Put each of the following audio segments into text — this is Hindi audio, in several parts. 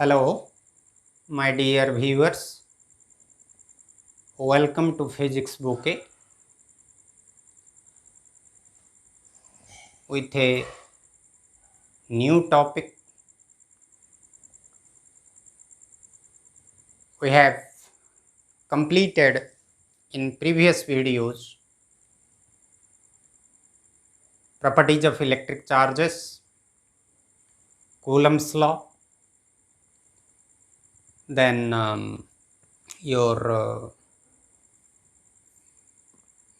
Hello, my dear viewers. Welcome to Physics Bouquet with a new topic. We have completed in previous videos properties of electric charges, Coulomb's law, then your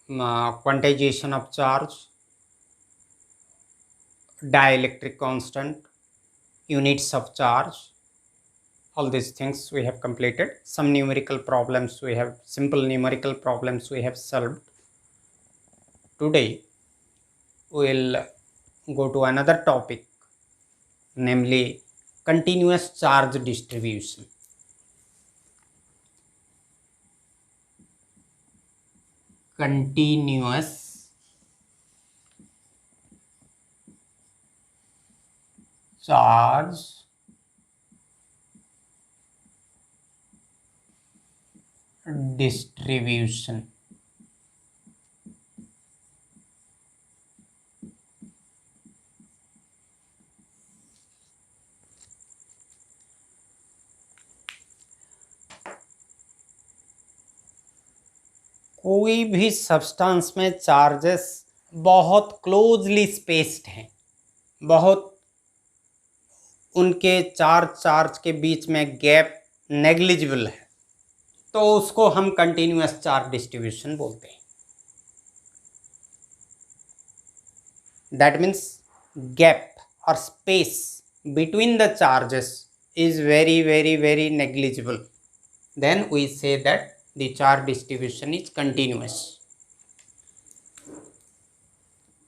quantization of charge, dielectric constant, units of charge. All these things we have completed. Some numerical problems we have, simple numerical problems we have solved. Today we will go to another topic, namely continuous charge distribution. Continuous charge distribution. कोई भी सब्सटेंस में चार्जेस बहुत क्लोजली स्पेस्ड हैं, बहुत उनके चार्ज के बीच में गैप नेग्लिजिबल है, तो उसको हम कंटिन्यूअस चार्ज डिस्ट्रीब्यूशन बोलते हैं. दैट मीन्स गैप और space between the charges is very negligible. Then we say that the charge distribution is continuous.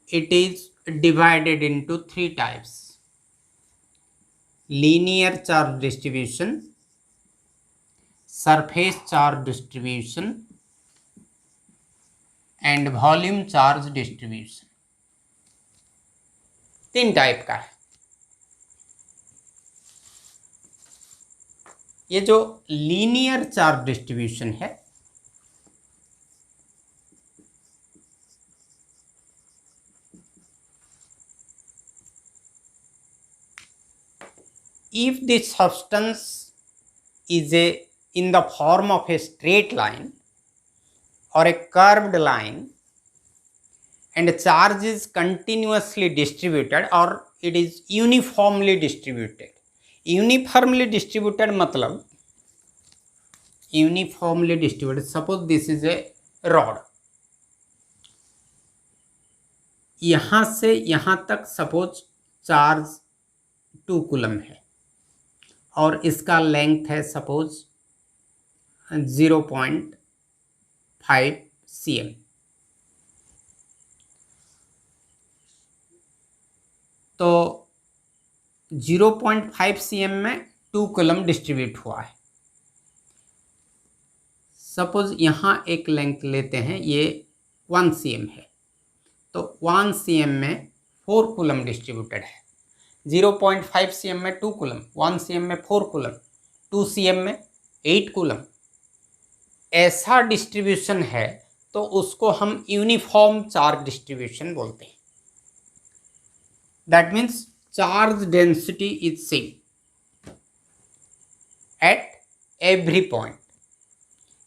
It is divided into three types: linear charge distribution, surface charge distribution, and volume charge distribution. तीन टाइप का है. ये जो लीनियर चार्ज डिस्ट्रीब्यूशन है, if the substance is in the form of a straight line or a curved line and charge is continuously distributed or it is uniformly distributed. Uniformly distributed मतलब uniformly distributed. Suppose this is a rod, यहां से यहां तक सपोज चार्ज 2 कूलम है और इसका लेंथ है सपोज 0.5 cm. तो 0.5 cm में 2 कूलम डिस्ट्रीब्यूट हुआ है. सपोज यहाँ एक लेंथ लेते हैं, ये 1 cm है, तो 1 cm में 4 कूलम डिस्ट्रीब्यूटेड है. 0.5 cm में 2 कूलम, 1 cm में 4 कूलम, 2 cm में 8 कूलम. ऐसा डिस्ट्रीब्यूशन है तो उसको हम यूनिफॉर्म चार्ज डिस्ट्रीब्यूशन बोलते हैं. That means charge density is same at every point.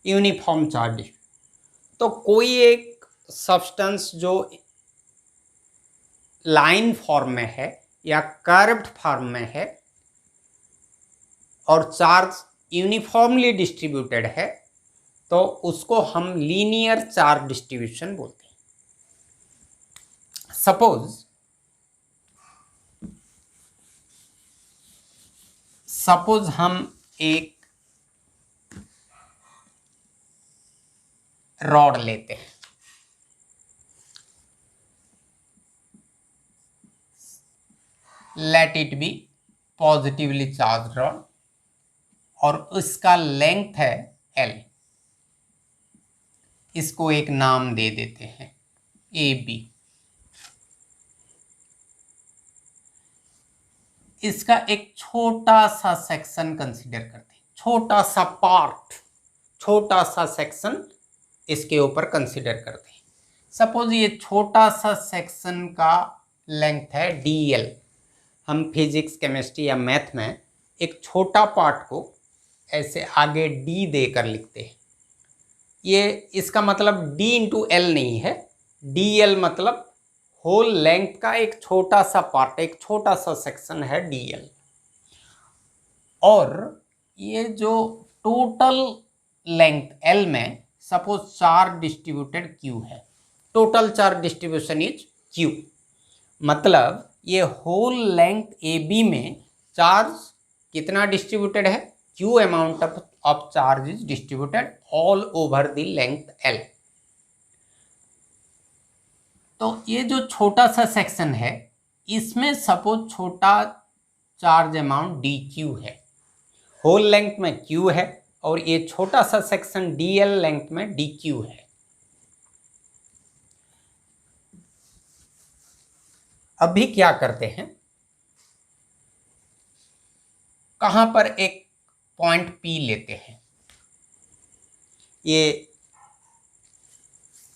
Uniform charge. तो कोई एक सब्सटेंस जो लाइन फॉर्म में है या कर्व्ड फॉर्म में है और चार्ज यूनिफॉर्मली डिस्ट्रीब्यूटेड है, तो उसको हम लीनियर चार्ज डिस्ट्रीब्यूशन बोलते हैं. सपोज हम एक रॉड लेते हैं, let it be positively charge rod और उसका लेंथ है L. इसको एक नाम दे देते हैं AB. इसका एक छोटा सा सेक्शन कंसीडर करते हैं, छोटा सा पार्ट, छोटा सा सेक्शन इसके ऊपर कंसीडर करते हैं। सपोज ये छोटा सा सेक्शन का लेंथ है dl। हम फिजिक्स, केमिस्ट्री या मैथ में एक छोटा पार्ट को ऐसे आगे d देकर लिखते हैं। ये इसका मतलब d इंटू एल नहीं है, dl मतलब होल लेंथ का एक छोटा सा पार्ट, एक छोटा सा सेक्शन है dl। और ये जो टोटल लेंथ l में सपोज चार्ज डिस्ट्रीब्यूटेड q है, total charge distribution is q, मतलब ये होल लेंथ AB में चार्ज कितना डिस्ट्रीब्यूटेड है, q amount of charge is distributed all over the length l। तो ये जो छोटा सा सेक्शन है इसमें सपोज छोटा चार्ज अमाउंट dq है, होल लेंथ में q है और ये छोटा सा सेक्शन dl लेंथ में dq है। अभी क्या करते हैं, कहां पर एक पॉइंट P लेते हैं, ये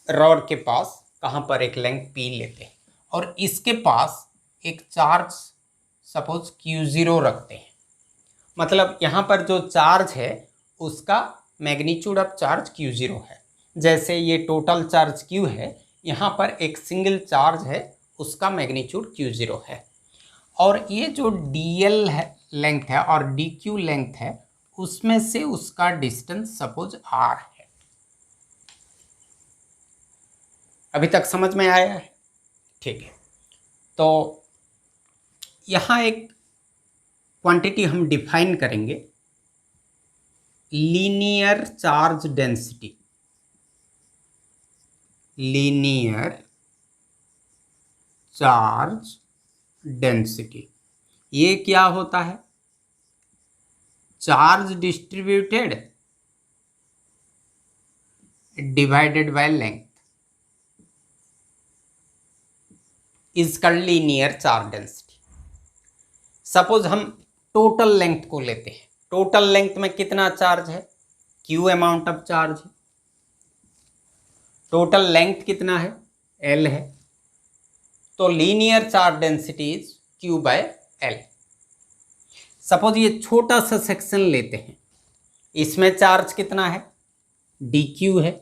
रॉड के पास कहां पर एक लेंथ P लेते हैं और इसके पास एक चार्ज सपोज Q0 रखते हैं। मतलब यहाँ पर जो चार्ज है उसका मैग्नीट्यूड ऑफ चार्ज Q0 है। जैसे ये टोटल चार्ज Q है, यहाँ पर एक सिंगल चार्ज है उसका मैग्नीट्यूड Q0 है। और ये जो dl है लेंथ है और dq लेंथ है उसमें से उसका डिस्टेंस सपोज r है। अभी तक समझ में आया है? ठीक है, तो यहाँ एक क्वांटिटी हम डिफाइन करेंगे, linear charge density. Linear charge density ये क्या होता है, charge distributed divided by length is called linear charge density. Suppose हम टोटल लेंथ को लेते हैं, टोटल लेंथ में कितना चार्ज है, q अमाउंट ऑफ चार्ज है, टोटल लेंथ कितना है, l है, तो linear charge density is q by l। Suppose ये छोटा सा सेक्शन लेते हैं, इसमें चार्ज कितना है, dq है,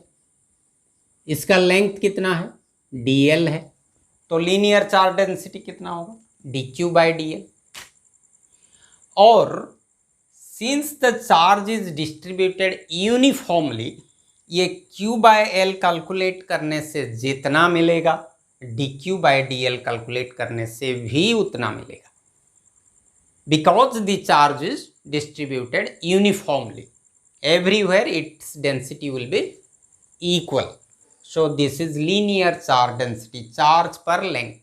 इसका लेंथ कितना है, dl है, तो लीनियर चार्ज डेंसिटी कितना होगा, dq बाय dl। और since the charge is distributed uniformly, ये q बाय l कैलकुलेट करने से जितना मिलेगा dq बाय dl कैलकुलेट करने से भी उतना मिलेगा, because the charge is distributed uniformly, everywhere its density will be equal. So this is linear charge density, charge पर length,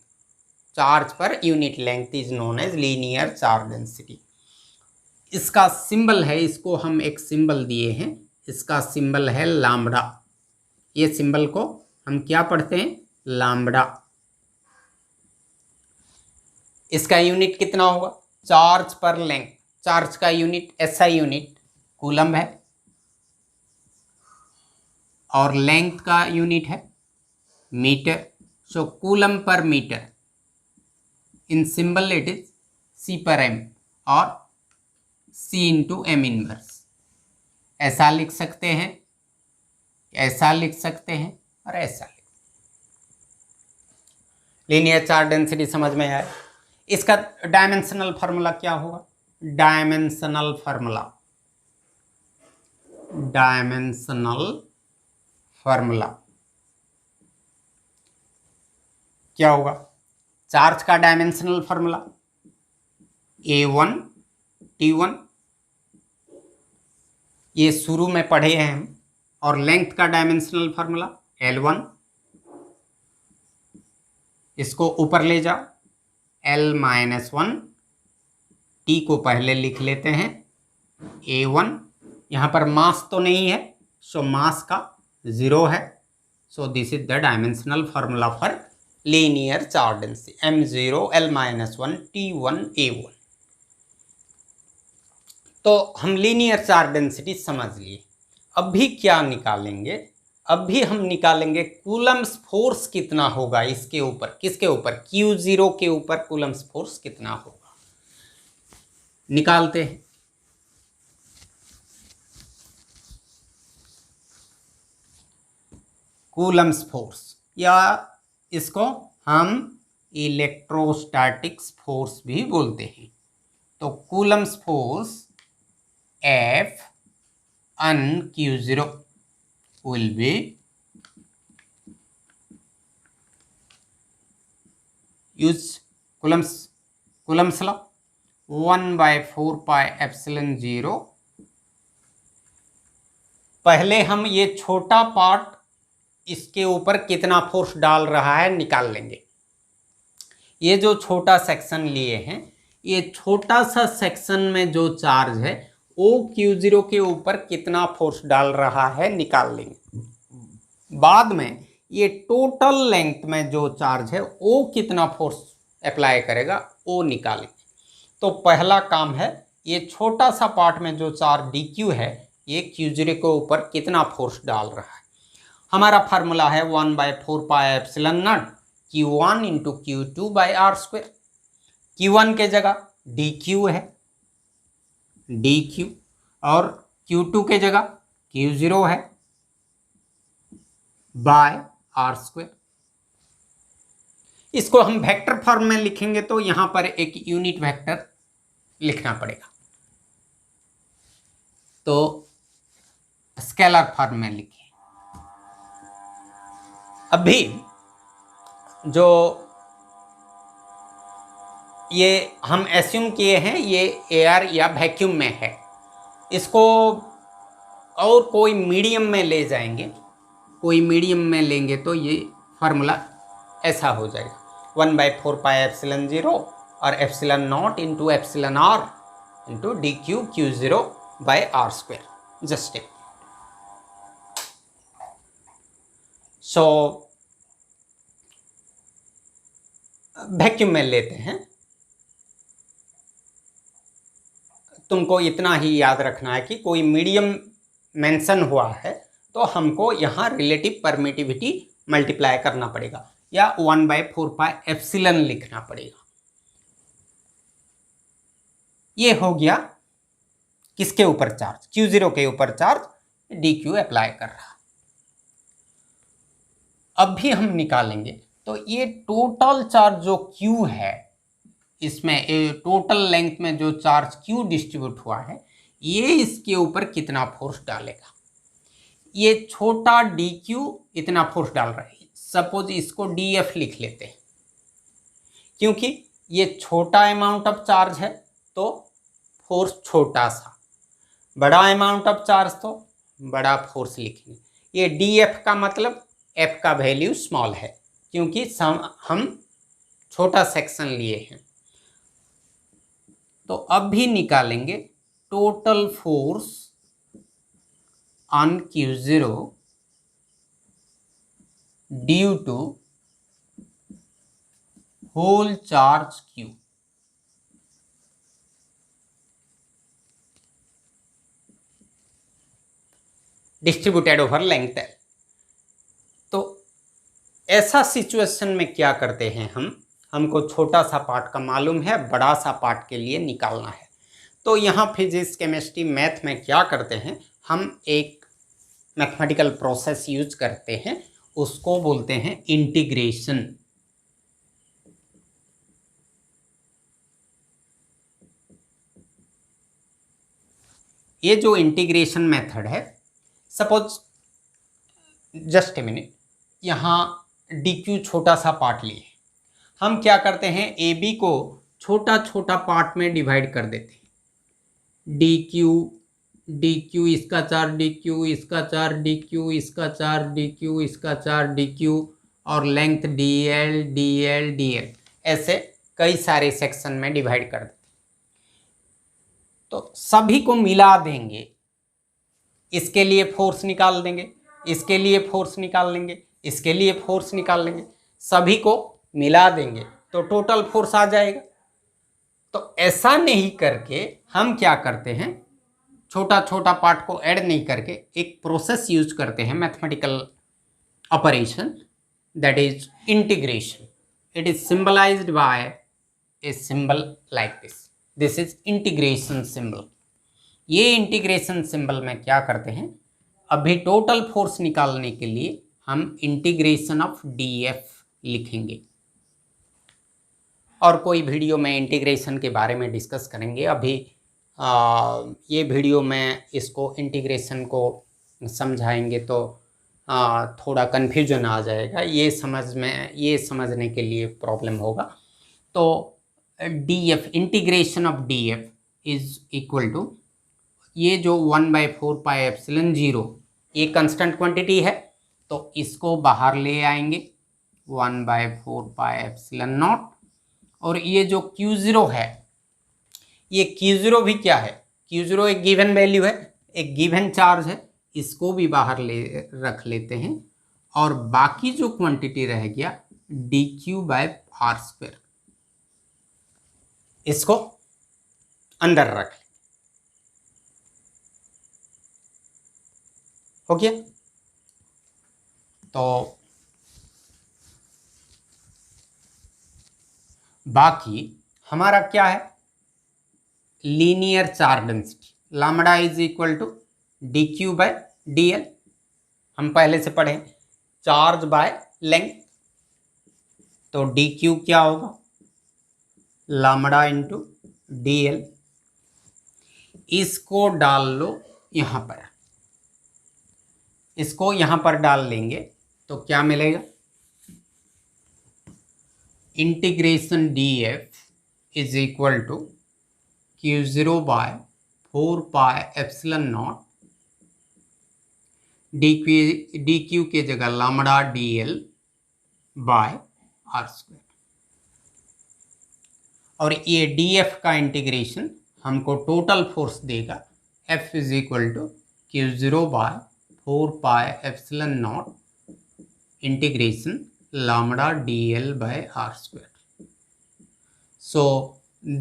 charge per unit length is known as linear charge density. इसका सिंबल है, इसको हम एक सिंबल दिए हैं, इसका सिंबल है लैम्ब्डा। ये सिंबल को हम क्या पढ़ते हैं, लैम्ब्डा। इसका यूनिट कितना होगा, चार्ज पर लेंथ, चार्ज का यूनिट SI यूनिट कूलम है और लेंथ का यूनिट है मीटर। सो कूलम पर metre, in symbol it is C पर M और C इंटू M इनवर्स। ऐसा लिख सकते हैं, ऐसा लिख सकते हैं और ऐसा लिख। लीनियर चार्ज डेंसिटी समझ में आया। इसका डायमेंशनल फार्मूला क्या होगा, डायमेंशनल फार्मूला, डायमेंशनल फार्मूला क्या होगा, चार्ज का डायमेंशनल फार्मूला A1 T1, ये शुरू में पढ़े हैं हम, और लेंथ का डायमेंशनल फार्मूला L1, इसको ऊपर ले जाओ L-1, T को पहले लिख लेते हैं A1, यहाँ पर मास तो नहीं है, सो मास का 0 है, सो this is the dimensional formula for linear charge density M0 L-1 T1 A1। तो हम लीनियर चार्ज डेंसिटी समझ लिए। अब भी क्या निकालेंगे, अब भी हम निकालेंगे कूलम्स फोर्स कितना होगा इसके ऊपर, किसके ऊपर, Q0 के ऊपर कूलम्स फोर्स कितना होगा, निकालते हैं। कूलम्स फोर्स, या इसको हम इलेक्ट्रोस्टैटिक्स फोर्स भी बोलते हैं। तो Coulomb's force F on Q0 will be use Coulomb's law 1/4 pi epsilon 0। पहले हम ये छोटा पार्ट इसके ऊपर कितना फोर्स डाल रहा है निकाल लेंगे। ये जो छोटा सेक्शन लिए हैं, ये छोटा सा सेक्शन में जो चार्ज है वो Q0 के ऊपर कितना फोर्स डाल रहा है निकाल लेंगे। बाद में ये टोटल लेंथ में जो चार्ज है वो कितना फोर्स अप्लाई करेगा वो निकालेंगे। तो पहला काम है, ये छोटा सा पार्ट में जो चार्ज dq है ये Q0 के ऊपर कितना फोर्स डाल रहा है। हमारा फार्मूला है 1/4 pi epsilon naught Q1 into Q2 by R square. Q1 के जगह dq है dq, और Q2 के जगह Q0 है बाय आर स्क्वायर। इसको हम वेक्टर फॉर्म में लिखेंगे तो यहां पर एक यूनिट वेक्टर लिखना पड़ेगा, तो स्केलर फॉर्म में लिखिए। अभी जो ये हम एस्यूम किए हैं ये एयर या वैक्यूम में है, इसको और कोई मीडियम में ले जाएंगे, कोई मीडियम में लेंगे तो ये फार्मूला ऐसा हो जाएगा 1/4 पाई एप्सिलॉन 0 और epsilon naught into epsilon R into dq Q0 by R square. Just it. So vacuum में लेते हैं, तुमको इतना ही याद रखना है कि कोई मीडियम मेंशन हुआ है तो हमको यहाँ रिलेटिव परमिटिविटी मल्टीप्लाई करना पड़ेगा या 1/4 पाई एप्सिलॉन लिखना पड़ेगा। ये हो गया किसके ऊपर चार्ज, Q0 के ऊपर चार्ज dq अप्लाई कर रहा। अब भी हम निकालेंगे तो ये टोटल चार्ज जो Q है, इसमें टोटल लेंथ में जो चार्ज Q डिस्ट्रीब्यूट हुआ है ये इसके ऊपर कितना फोर्स डालेगा। ये छोटा dq इतना फोर्स डाल रहा है, सपोज इसको df लिख लेते हैं, क्योंकि ये छोटा अमाउंट ऑफ चार्ज है तो फोर्स छोटा सा, बड़ा अमाउंट ऑफ चार्ज तो बड़ा फोर्स लिखेंगे। ये df का मतलब f का वैल्यू स्मॉल है क्योंकि हम छोटा सेक्शन लिए हैं। तो अब भी निकालेंगे total force on Q0 due to whole charge Q। Distributed over length है। तो ऐसा सिचुएशन में क्या करते हैं हमको छोटा सा पार्ट का मालूम है, बड़ा सा पार्ट के लिए निकालना है। तो यहाँ फिजिक्स केमिस्ट्री मैथ में क्या करते हैं, हम एक मैथमेटिकल प्रोसेस यूज करते हैं, उसको बोलते हैं इंटीग्रेशन। ये जो इंटीग्रेशन मेथड है, सपोज जस्ट ए मिनट, यहाँ dq छोटा सा पार्ट लिए, हम क्या करते हैं AB को छोटा छोटा पार्ट में डिवाइड कर देते हैं। dq इसका चार्ज dq, इसका चार्ज dq, इसका चार्ज dq, इसका चार्ज dq, और लेंथ dl dl dl, ऐसे कई सारे सेक्शन में डिवाइड कर देते हैं। तो सभी को मिला देंगे, इसके लिए फोर्स निकाल देंगे, इसके लिए फोर्स निकाल लेंगे, इसके लिए फोर्स निकाल लेंगे, सभी को मिला देंगे तो टोटल फोर्स आ जाएगा। तो ऐसा नहीं करके हम क्या करते हैं, छोटा छोटा पार्ट को ऐड नहीं करके एक प्रोसेस यूज करते हैं, mathematical operation, that is integration. It is symbolized by a symbol like this. This is integration symbol. ये इंटीग्रेशन सिंबल में क्या करते हैं, अभी टोटल फोर्स निकालने के लिए हम इंटीग्रेशन ऑफ डीएफ लिखेंगे, और कोई वीडियो में इंटीग्रेशन के बारे में डिस्कस करेंगे. अभी ये वीडियो में इसको इंटीग्रेशन को समझाएंगे तो थोड़ा कन्फ्यूजन आ जाएगा, ये समझने के लिए प्रॉब्लम होगा. तो DF, integration of DF is equal to, ये जो 1/4πε0 ये कांस्टेंट क्वांटिटी है, तो इसको बाहर ले आएंगे 1/4πε0. और ये जो Q0 है, ये Q0 भी क्या है, Q0 एक गिवन वैल्यू है, एक गिवन चार्ज है, इसको भी बाहर रख लेते हैं. और बाकी जो क्वांटिटी रह गया dq/r², इसको अंदर रख लें. हो गया. तो बाकी हमारा क्या है, linear charge density lambda is equal to dq/dl. हम पहले से पढ़े चार्ज बाय लेंथ, तो dq क्या होगा, लैम्डा इंटू dl. इसको डाल लो यहाँ पर, इसको यहाँ पर डाल लेंगे तो क्या मिलेगा, integration df is equal to Q0/4πε0 dq के जगह लैम्डा dl/r². और ये df का इंटीग्रेशन हमको टोटल फोर्स देगा, F is equal to Q0/4πε0 integration lambda dl/r². So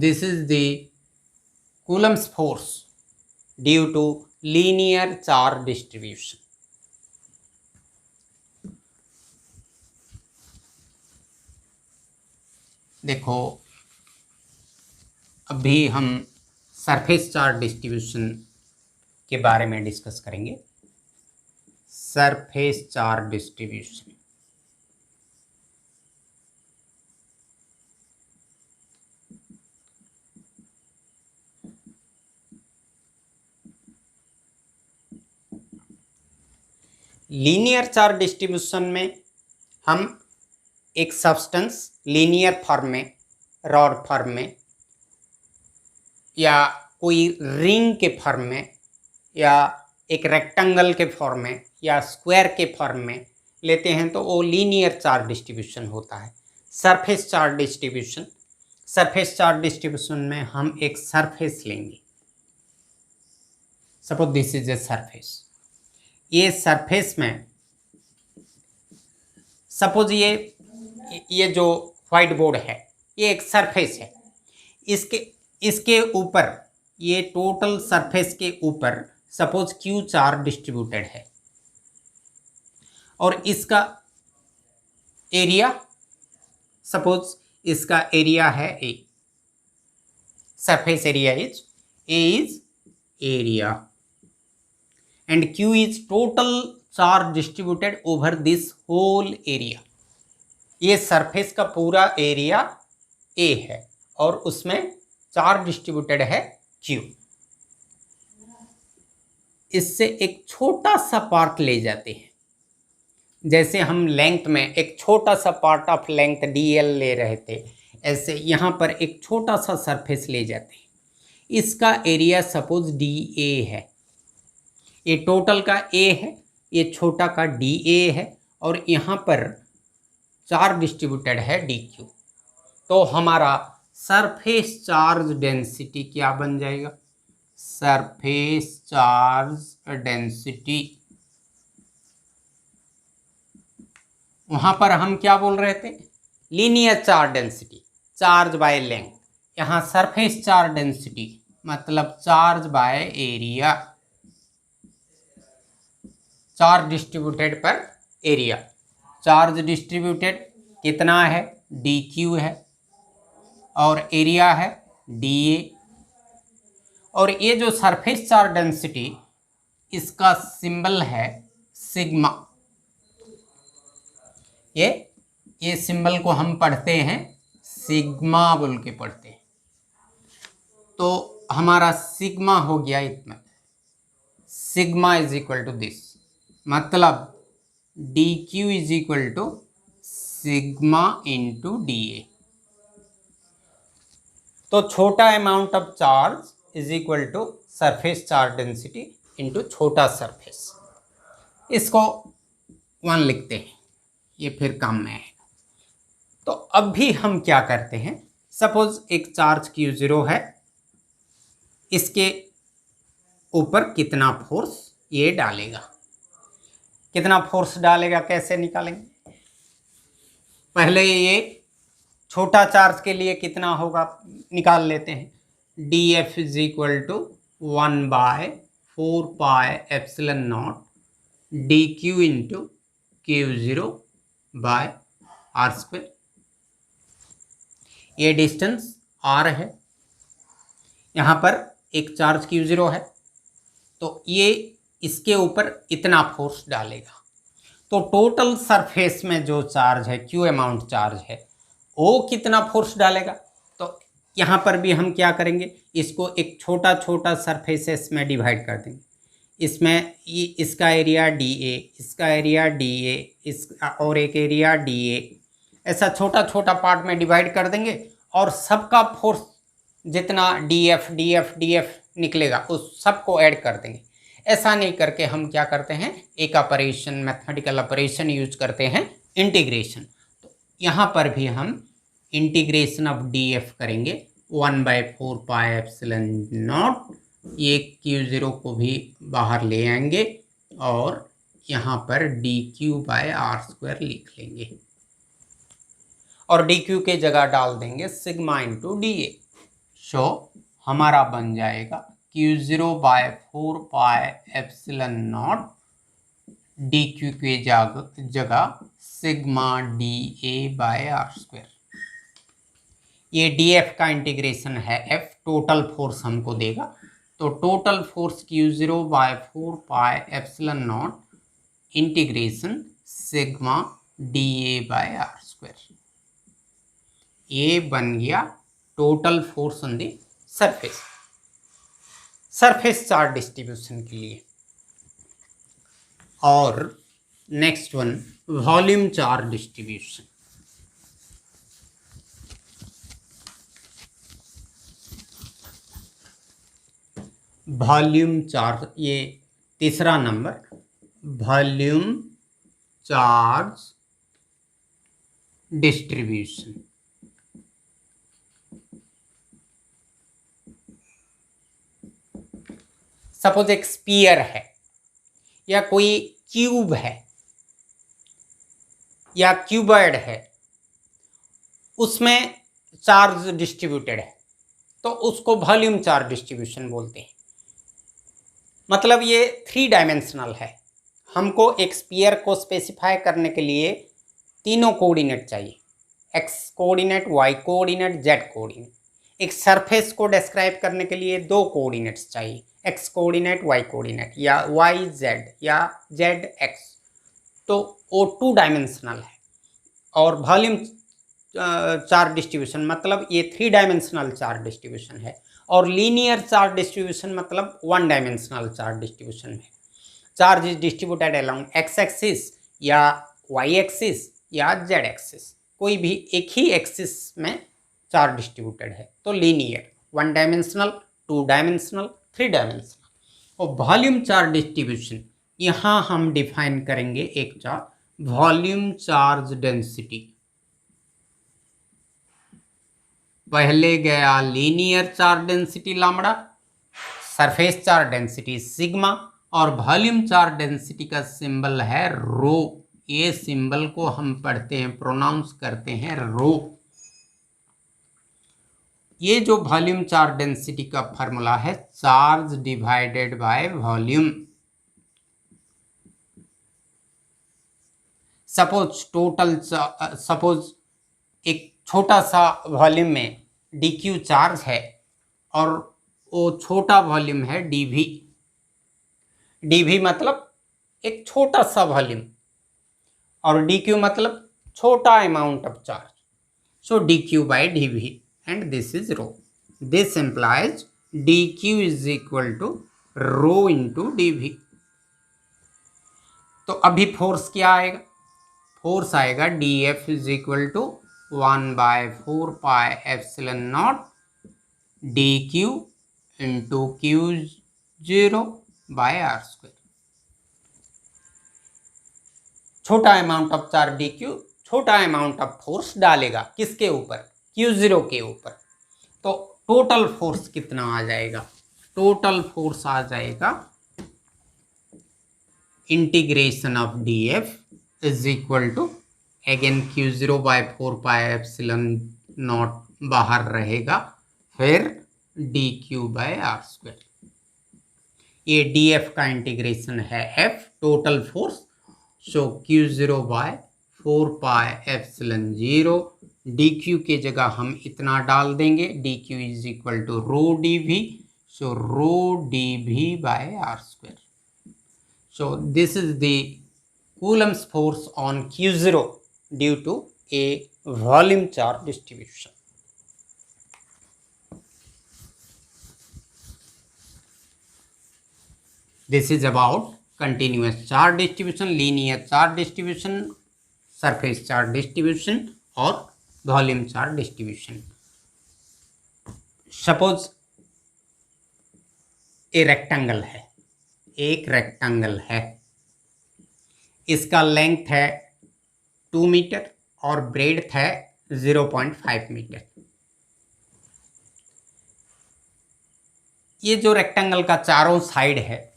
this is the Coulomb's force due to linear charge distribution. देखो अभी हम सरफेस चार्ज डिस्ट्रीब्यूशन के बारे में डिस्कस करेंगे. Surface charge distribution, linear charge distribution में हम एक सब्सटेंस लीनियर फॉर्म में, रॉड फॉर्म में, या कोई रिंग के फॉर्म में, या एक रेक्टेंगल के फॉर्म में, या स्क्वायर के फॉर्म में लेते हैं तो वो लीनियर चार्ज डिस्ट्रीब्यूशन होता है. Surface charge distribution, surface charge distribution में हम एक सरफेस लेंगे. Suppose this is a surface. ये सरफेस में सपोज ये जो व्हाइट बोर्ड है ये एक सरफेस है. इसके ऊपर, ये टोटल सरफेस के ऊपर सपोज Q चार्ज डिस्ट्रीब्यूटेड है, और इसका एरिया, सपोज इसका एरिया है A. Surface area is A is area and Q is total charge distributed over this whole area. ये सरफेस का पूरा एरिया A है और उसमें चार्ज डिस्ट्रीब्यूटेड है Q. इससे एक छोटा सा पार्ट ले जाते हैं, जैसे हम लेंथ में एक छोटा सा पार्ट ऑफ लेंथ dl ले रहे थे, ऐसे यहाँ पर एक छोटा सा सरफेस ले जाते हैं. इसका एरिया सपोज dA है, ये टोटल का A है, ये छोटा का dA है, और यहाँ पर चार्ज डिस्ट्रीब्यूटेड है dq. तो हमारा सरफेस चार्ज डेंसिटी क्या बन जाएगा, सरफेस चार्ज डेंसिटी. वहाँ पर हम क्या बोल रहे थे, linear charge density, charge by length. यहाँ सरफेस चार्ज डेंसिटी मतलब charge by area, charge distributed पर एरिया। चार्ज डिस्ट्रीब्यूटेड कितना है, डी क्यू है, और एरिया है डी ए। और ये जो सरफेस चार्ज डेंसिटी, इसका सिंबल है सिग्मा। ये सिंबल को हम पढ़ते हैं सिग्मा बोल के पढ़ते हैं। तो हमारा सिग्मा हो गया इतना, sigma is equal to this, मतलब D Q is equal to sigma into D A. तो छोटा amount of charge is equal to surface charge density into छोटा सरफेस। इसको 1 लिखते हैं, ये फिर काम में है। तो अब भी हम क्या करते हैं, सपोज एक चार्ज Q0 है, इसके ऊपर कितना फोर्स ये डालेगा, कितना फोर्स डालेगा कैसे निकालेंगे। पहले ये छोटा चार्ज के लिए कितना होगा निकाल लेते हैं। D F is equal to 1/4 pi epsilon naught D Q into Q0 by R square. ये डिस्टेंस r है, यहाँ पर एक चार्ज Q0 है, तो ये इसके ऊपर इतना फोर्स डालेगा। तो टोटल सरफेस में जो चार्ज है, Q अमाउंट चार्ज है, वो कितना फोर्स डालेगा। तो यहाँ पर भी हम क्या करेंगे, इसको एक छोटा छोटा सरफेसेस में डिवाइड कर देंगे। इसमें इसका एरिया डी ए, इसका एरिया डी ए, इस और एक एरिया डी ए, ऐसा छोटा छोटा पार्ट में डिवाइड कर देंगे। और सबका फोर्स जितना डी एफ निकलेगा उस सबको ऐड कर देंगे। ऐसा नहीं करके हम क्या करते हैं, एक ऑपरेशन, मैथमेटिकल ऑपरेशन यूज करते हैं, इंटीग्रेशन। तो यहाँ पर भी हम इंटीग्रेशन ऑफ डी एफ करेंगे 1/4 पाई एप्सिलॉन नॉट। ये Q0 को भी बाहर ले आएंगे और यहाँ पर D Q by R square लिख लेंगे, और डी क्यू के जगह डाल देंगे sigma into D A. So हमारा बन जाएगा Q0/4 pi epsilon naught D Q के जगह sigma D A by R square. ये डी एफ का इंटीग्रेशन है, एफ टोटल फोर्स हमको देगा। तो total force Q0/4 pi epsilon naught integration sigma D A by R square. ये बन गया total force on the surface, surface charge distribution के लिए। और next one, volume charge distribution. Volume charge, ये तीसरा number, volume charge distribution. Suppose एक स्पीयर है या कोई क्यूब है या क्यूबॉइड है, उसमें चार्ज डिस्ट्रीब्यूटेड है, तो उसको वॉल्यूम चार्ज डिस्ट्रीब्यूशन बोलते हैं। मतलब ये 3 डायमेंशनल है। हमको एक स्पीयर को स्पेसिफाई करने के लिए तीनों कोऑर्डिनेट चाहिए, X coordinate, Y coordinate, Z coordinate. एक सरफेस को डिस्क्राइब करने के लिए 2 कोऑर्डिनेट्स चाहिए, एक्स कोऑर्डिनेट, वाई कोऑर्डिनेट, या वाई जेड या जेड एक्स। तो वो 2 डायमेंशनल है। और वॉल्यूम चार्ज डिस्ट्रीब्यूशन मतलब ये 3 डायमेंशनल चार्ज डिस्ट्रीब्यूशन है। और लीनियर चार्ज डिस्ट्रीब्यूशन मतलब 1 डायमेंशनल चार्ज डिस्ट्रीब्यूशन है। Charge is distributed along x axis या वाई एक्सिस या जेड एक्सिस, कोई भी एक ही एक्सिस में चार्ज डिस्ट्रीब्यूटेड है। तो लीनियर, 1 डायमेंशनल, 2 डायमेंशनल, 3 डायमेंशनल। और वॉल्यूम चार्ज डिस्ट्रीब्यूशन, यहाँ हम डिफाइन करेंगे एक चार्ज, वॉल्यूम चार्ज डेंसिटी। पहले गया linear charge density lambda, surface charge density sigma, और वॉल्यूम चार्ज डेंसिटी का सिंबल है रो। ये सिंबल को हम पढ़ते हैं, प्रोनाउंस करते हैं रो। ये जो वॉल्यूम चार्ज डेंसिटी का फॉर्मूला है, charge divided by volume. Suppose एक छोटा सा वॉल्यूम में dq चार्ज है और वो छोटा वॉल्यूम है dv। dv मतलब एक छोटा सा वॉल्यूम और dq मतलब छोटा amount of charge. So dq by dv and this is rho. This implies dq is equal to rho into dv. तो अभी फोर्स क्या आएगा? फोर्स आएगा dF is equal to 1 by 4 pi epsilon naught dq into q0 by r square। छोटा अमाउंट ऑफ चार्ज dq छोटा अमाउंट ऑफ फोर्स डालेगा किसके ऊपर? Q0 के ऊपर। तो टोटल फोर्स कितना आ जाएगा? टोटल फोर्स आ जाएगा integration of dF is equal to again Q0 by 4 pi epsilon naught बाहर रहेगा, फिर dq बाय r स्क्वायर। ये dF का इंटीग्रेशन है F total force. So Q0 by 4 pi epsilon 0 dq के जगह हम इतना डाल देंगे, dq is equal to rho dv। So rho dv by r square. So this is the coulomb's force on Q0 due to a volume charge distribution. This is about continuous charge distribution, linear charge distribution, surface charge distribution और volume charge distribution। Suppose एक रेक्टेंगल है, एक रेक्टेंगल है, इसका लेंथ है 2 मीटर और ब्रेड्थ है 0.5 मीटर। ये जो रेक्टेंगल का चारों साइड है,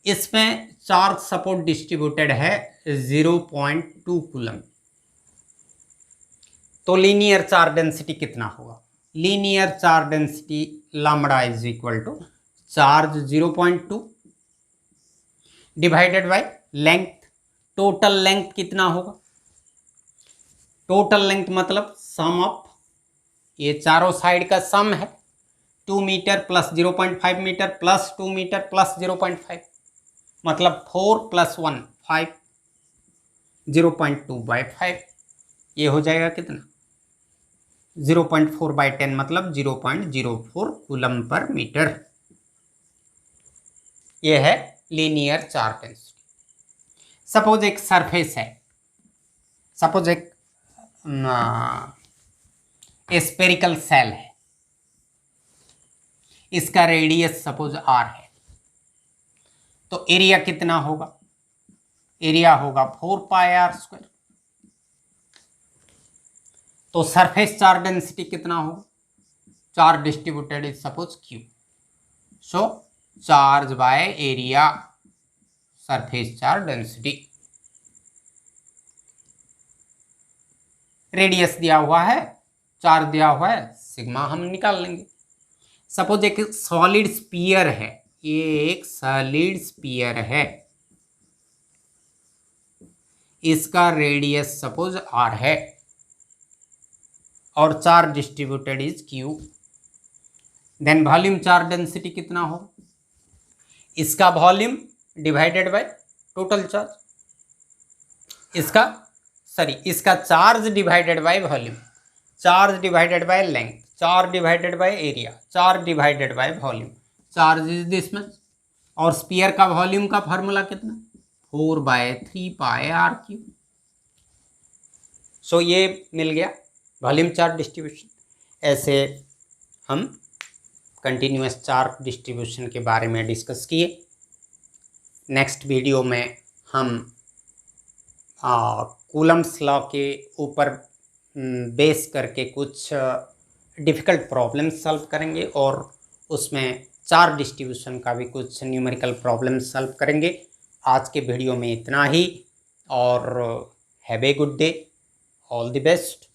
इसमें चार्ज सपोर्ट डिस्ट्रीब्यूटेड है 0.2 कूलम। तो लीनियर चार्ज डेंसिटी कितना होगा? Linear charge density lambda is equal to charge 0.2 divided by length. Total length कितना होगा? टोटल लेंथ मतलब सम ऑफ ये चारों साइड का सम है, 2 metre plus 0.5 metre plus 2 metre plus 0.5, मतलब 4 प्लस 1 5, 0.2 बाई 5। ये हो जाएगा कितना? 0.4 बाई 10 मतलब 0.04 कूलम पर मीटर। ये है लीनियर चार्ज डेंसिटी। सपोज एक सरफेस है, सपोज एक स्फेरिकल सेल है, इसका रेडियस सपोज r है, तो एरिया कितना होगा? एरिया होगा 4 पाई r स्क्वायर। तो सरफेस चार्ज डेंसिटी कितना होगा? Charge distributed is suppose q, so charge by area surface charge density. Radius दिया हुआ है, चार्ज दिया हुआ है, सिग्मा हम निकाल लेंगे। सपोज एक सॉलिड स्फीयर है, ये एक सॉलिड स्फीयर है, इसका रेडियस सपोज r है और charge distributed is q। Then volume charge density कितना हो? इसका volume divided by total charge, इसका charge divided by volume, charge divided by length, charge divided by area, charge divided by volume, charge is this much. और स्फीयर का वॉल्यूम का फार्मूला कितना? 4/3 पाई r क्यूब। सो ये मिल गया वॉल्यूम चार्ज डिस्ट्रीब्यूशन। ऐसे हम कंटिन्यूअस चार्ज डिस्ट्रीब्यूशन के बारे में डिस्कस किए। नेक्स्ट वीडियो में हम कूलम्स लॉ के ऊपर बेस करके कुछ डिफ़िकल्ट प्रॉब्लम सॉल्व करेंगे और उसमें चार्ज डिस्ट्रीब्यूशन का भी कुछ न्यूमेरिकल प्रॉब्लम सॉल्व करेंगे। आज के वीडियो में इतना ही और have a good day, all the best.